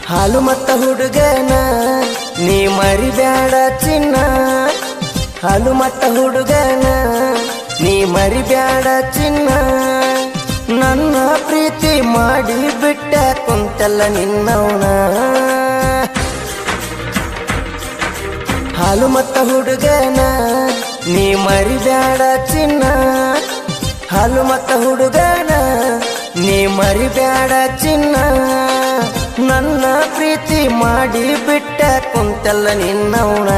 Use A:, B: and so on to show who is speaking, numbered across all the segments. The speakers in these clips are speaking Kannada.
A: ಹಾಲು ಮತ್ತ ಹುಡುಗನ ನೀ ಮರಿಬ್ಯಾಡ ಚಿನ್ನ ಹಾಲು ಮತ್ತ ಹುಡುಗನ ನೀ ಮರಿಬ್ಯಾಡ ಚಿನ್ನ ನನ್ನ ಪ್ರೀತಿ ಮಾಡಿ ಬಿಟ್ಟ ಕುಂತಲ್ಲ ನಿನ್ನವನ ಹಾಲು ಮತ್ತ ಹುಡುಗನ ನೀ ಮರಿಬ್ಯಾಡ ಚಿನ್ನ ಹಾಲು ಮತ್ತ ಹುಡುಗನ ನೀ ಮರಿಬ್ಯಾಡ ಚಿನ್ನ ನನ್ನ ಪ್ರೀತಿ ಮಾಡಿ ಬಿಟ್ಟ ಕುಂತಲ್ಲ ನಿನ್ನವನ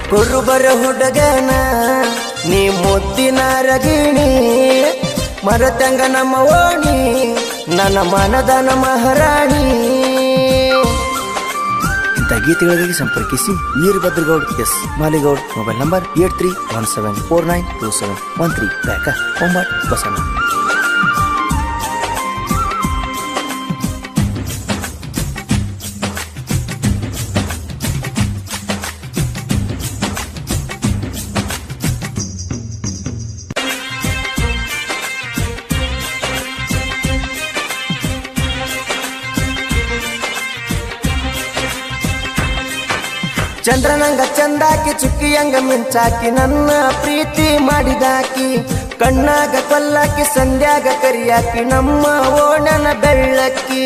A: ಕುರುಬರ ಹುಡುಗನ ನೀ ಮುದ್ದಿನ ರಗಿಣಿ ಮರತಂಗ ನಮ್ಮ ಓಣಿ ನನ್ನ ಮನದನ ಮಹಾರಾಣಿ ಇಂಥ ಗೀತೆಗಳಿಗೆ ಸಂಪರ್ಕಿಸಿ ವೀರಭದ್ರಗೌಡ್ S ಮಾಲಿಗೌಡ್ mobile number 8317492713 back ಒಂಬಟ್ Basanna ಚಂದ್ರನಂಗ ಚಂದಾಕಿ ಚುಕ್ಕಿಯಂಗ ಮಿಂಚಾಕಿ ನನ್ನ ಪ್ರೀತಿ ಮಾಡಿದಾಕಿ ಕಣ್ಣಾಗ ಕೊಲ್ಲಾಕಿ ಸಂಧ್ಯಾಗ ಕರಿಯಾಕಿ ನಮ್ಮ ಓಣನ ಬೆಳ್ಳಕ್ಕಿ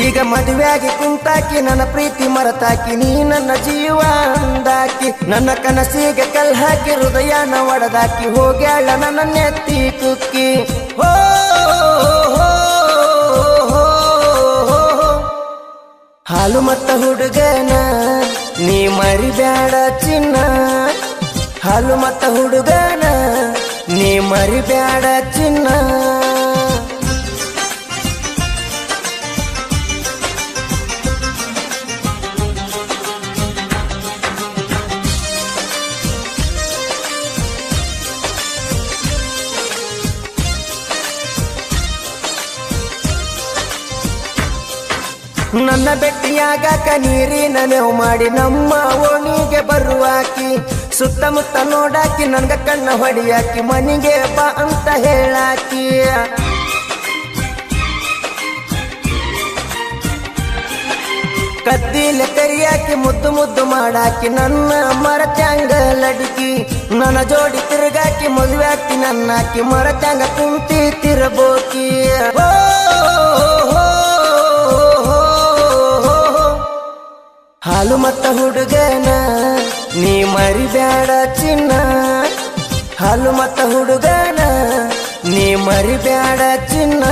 A: ಈಗ ಮದುವೆಯಾಗಿ ಕುಂತಾಕಿ ನನ್ನ ಪ್ರೀತಿ ಮರತಾಕಿ ನೀ ನನ್ನ ಜೀವ ಅಂದಾಕಿ ನನ್ನ ಕನಸಿಗೆ ಕಲ್ ಹಾಕಿ ಹೃದಯನ ಒಡದಾಕಿ ಹೋಗ್ಯಾಳ ನನ್ನ ನೆತ್ತಿ ಕುಕ್ಕಿ ಹೋ ಹಾಲು ಮತ್ತ ಹುಡುಗನ ನೀ ಮರಿಬ್ಯಾಡ ಚಿನ್ನ ಹಾಲು ಮತ್ತ ಹುಡುಗನ ನೀ ಮರಿಬ್ಯಾಡ ಚಿನ್ನ ನನ್ನ ಬೆಟ್ಟಿಯಾಗಾಕ ನೀರಿನ ನೆವು ಮಾಡಿ ನಮ್ಮ ಓಣಿಗೆ ಬರುವಾಕಿ ಸುತ್ತಮುತ್ತ ನೋಡಾಕಿ ನನ್ಗ ಕಣ್ಣ ಹೊಡಿಯಾಕಿ ಮನಿಗೆ ಬಾ ಅಂತ ಹೇಳಾಕಿ ಕದ್ದಿಲೆ ಕರಿಯಾಕಿ ಮುದ್ದು ಮುದ್ದು ಮಾಡಾಕಿ ನನ್ನ ಮರತ್ಯಾಂಗ ಲಡಿಕಿ ನನ್ನ ಜೋಡಿ ತಿರುಗಾಕಿ ಮದುವೆಯಾಕಿ ನನ್ನಾಕಿ ಮರತ್ಯಾಂಗ ಕುಂತಿ ತಿರಬೋಕಿ ಹಾಲು ಮತ್ತ ಹುಡುಗನ ನೀ ಮರಿಬ್ಯಾಡ ಚಿನ್ನ ಹಾಲು ಮತ್ತ ಹುಡುಗನ ನೀ ಮರಿಬ್ಯಾಡ ಚಿನ್ನ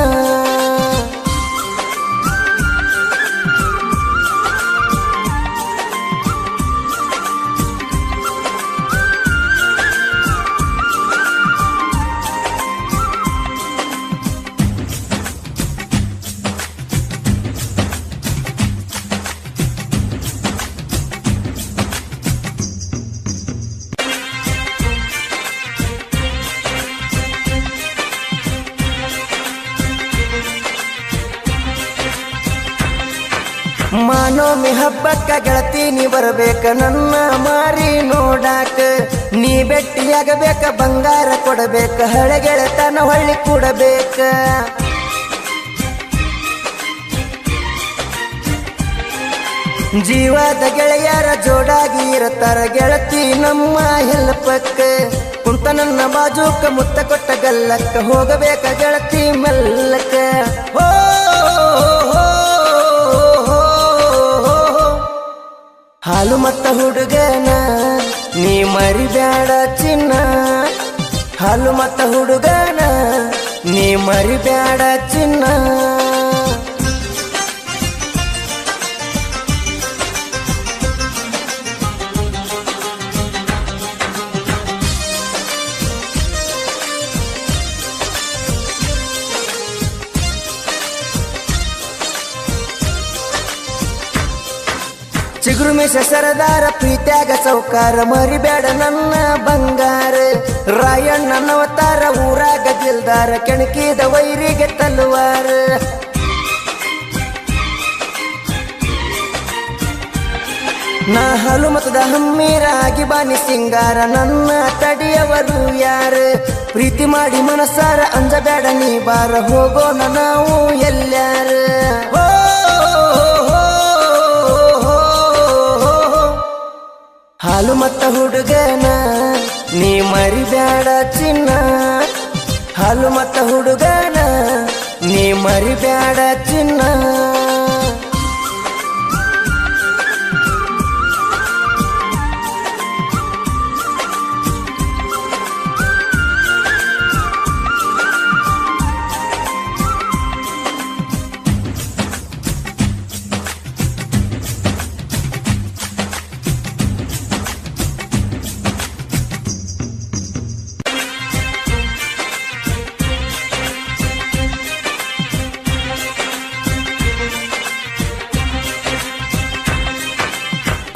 A: ಮಾನೋಮಿ ಹಬ್ಬಕ್ಕ ಗೆಳತಿ ನೀ ಬರಬೇಕ ನನ್ನ ಮಾರಿ ನೋಡಾಕ ನೀ ಬೆಟ್ಟಿಯಾಗಬೇಕ ಬಂಗಾರ ಕೊಡಬೇಕ ಹಳೆ ಗೆಳತನ ಹೊಳ್ಳಿ ಕೊಡಬೇಕ ಜೀವದ ಗೆಳೆಯರ ಜೋಡಾಗಿ ಇರತಾರ ಗೆಳತಿ ನಮ್ಮ ಹೆಲ್ಪಕ್ಕ ಕುಂತ ನನ್ನ ಬಾಜೂಕ ಮುತ್ತ ಕೊಟ್ಟ ಗಲ್ಲಕ್ಕ ಹೋಗಬೇಕ ಗೆಳತಿ ಮೆಲ್ಲಕ್ಕ ಹೋ ಹಾಲು ಮತ್ತ ಹುಡುಗನ ನೀ ಮರಿಬ್ಯಾಡ ಚಿನ್ನ ಹಾಲು ಮತ್ತ ಹುಡುಗನ ನೀ ಮರಿಬ್ಯಾಡ ಚಿನ್ನ ಚಿಗುರು ಮಿಷ ಸರದಾರ ಪ್ರೀತ್ಯಾಗ ಸೌಕಾರ ಮರಿಬೇಡ ನನ್ನ ಬಂಗಾರ ರಾಯಣ್ಣನ ಅವತಾರ ಊರಾಗ ದಿಲ್ದಾರ ಕೆಣಕಿದ ವೈರಿಗೆ ತಲುವಾರ ನಾ ಹಾಲು ಮತದ ಹಮ್ಮೀರಾಗಿ ಬಾನಿ ಸಿಂಗಾರ ನನ್ನ ತಡಿಯವರು ಯಾರ ಪ್ರೀತಿ ಮಾಡಿ ಮನಸಾರ ಅಂಜಬೇಡ ನೀ ಬಾರ ಹೋಗೋಣ ನಾವು ಎಲ್ಲಾರ ಹಾಲು ಮತ್ತ ಹುಡುಗನ ನೀ ಮರಿಬೇಡ ಚಿನ್ನ ಹಾಲು ಮತ್ತ ಹುಡುಗನ ನೀ ಮರಿಬೇಡ ಚಿನ್ನ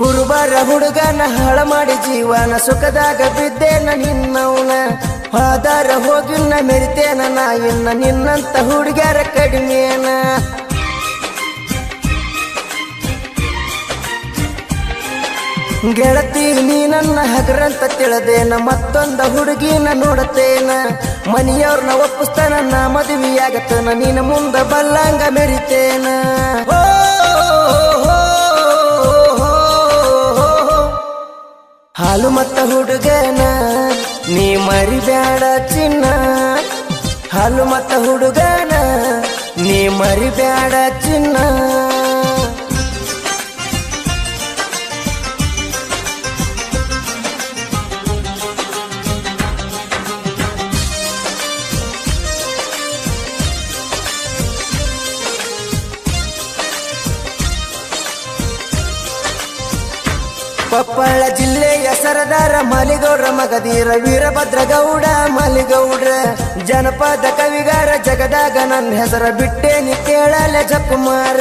A: ಕುರುಬರ ಹುಡುಗನ ಹಾಳ ಮಾಡಿ ಜೀವನ ಸುಖದಾಗ ಬಿದ್ದೇನ ನಿನ್ನವನ ಹಾದಾರ ಹೋಗಿನ್ನ ಮೆರಿತೇನ ನಾ ಇನ್ನ ನಿನ್ನಂತ ಹುಡುಗ್ಯಾರ ಕಡಿಮೇನ ಗೆಳತಿ ನೀ ನನ್ನ ಹಗರಂತ ತಿಳದೇನ ಮತ್ತೊಂದ ಹುಡುಗಿನ ನೋಡತೇನ ಮನಿಯವ್ರನ್ನ ಒಪ್ಪಿಸ್ತಾನ ನಾ ಮದುವೆಯಾಗತ್ತನ ನೀನ ಮುಂದ ಬಲ್ಲಂಗ ಮೆರಿತೇನ ಹಾಲು ಮತ್ತ ಹುಡುಗನ ನೀ ಮರಿಬೇಡ ಚಿನ್ನ ಹಾಲು ಮತ್ತ ಹುಡುಗನ ನೀ ಮರಿಬೇಡ ಚಿನ್ನ ಕೊಪ್ಪಳ ಜಿಲ್ಲೆಯ ಸರದಾರ ಮಾಲಿಗೌಡ್ರ ಮಗದೀರ ವೀರಭದ್ರಗೌಡ ಮಾಲಿಗೌಡ್ರ ಜನಪದ ಕವಿಗಾರ ಜಗದಾಗ ನನ್ನ ಹೆಸರ ಬಿಟ್ಟೇನಿ ಕೇಳಲೆ ಜಕುಮಾರ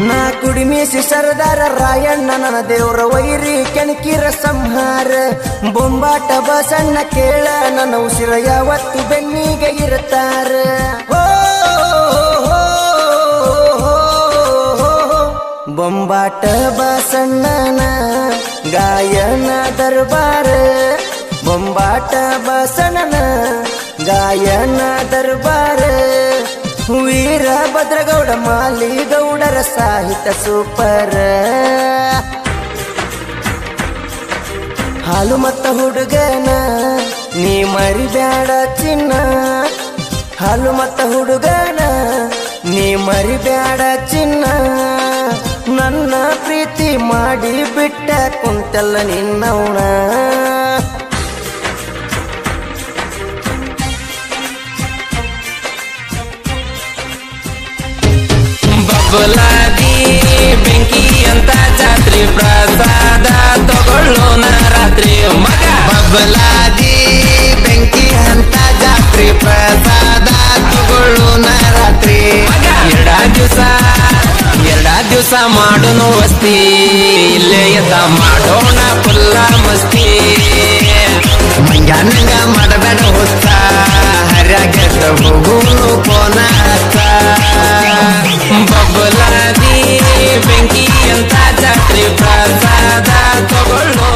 A: ನಾ ಕುಡಿಮೀಸಿ ಸರದಾರ ರಾಯಣ್ಣ ನನ್ನ ದೇವ್ರ ವೈರಿ ಕೆಣಕಿರ ಸಂಹಾರ ಬೊಂಬಾಟ ಬಸಣ್ಣ ಕೇಳ ನನ್ನ ಉಸಿರ ಯಾವತ್ತು ಬೆನ್ನಿಗೆ ಇರುತ್ತಾರ ಬೊಂಬಾಟ ಬಸಣ್ಣನ ಗಾಯನ ದರ್ಬಾರ ಬೊಂಬಾಟ ಬಸಣ್ಣನ ಗಾಯನ ದರ್ಬಾರ ವೀರಭದ್ರಗೌಡ ಮಾಲಿಗೌಡರ ಸಾಹಿತ್ಯ ಸೂಪರ್ ಹಾಲು ಮತ್ತ ಹುಡುಗನ ನೀ ಮರಿಬೇಡ ಚಿನ್ನ ಹಾಲು ಮತ್ತ ಹುಡುಗನ ನೀ ಮರಿಬೇಡ ಚಿನ್ನ ನನ್ನ ಪ್ರೀತಿ ಮಾಡಿ ಬಿಟ್ಟ ಕುಂತಲ್ಲ ನಿನ್ನವನ
B: ಬಬಲಾದಿ ಬೆಂಕಿ ಅಂತ ಜಾತ್ರೆ ಪ್ರಸಾದ ತಗೊಳ್ಳೋಣ ರಾತ್ರಿ ಮಗ ಬಬಲಾದಿ ಬೆಂಕಿ ಅಂತ ಜಾತ್ರೆ ಪ್ರಸಾದ ತಗೊಳ್ಳೋಣ ರಾತ್ರಿ ಎರಡ ದಿವಸ ಮಾಡೋಣ ವಸ್ತಿ ಇಲ್ಲೇ ಎತ್ತ ಮಾಡೋಣ ಫುಲ್ಲ ಮಸ್ತಿ ಮಂಗ್ಯಾನಂಗ ಮಾಡಬೇಡ ಹೊತ್ತ ಹರ್ಯಾಗೆದ್ದ ಹೋಗುನು ಕೋನ ಬಬಲಾದಿ ಬೆಂಕಿ ಅಂತ ಜಾತ್ರೆ ಪ್ರಸಾದ ತಗೊಳ್ಳೋ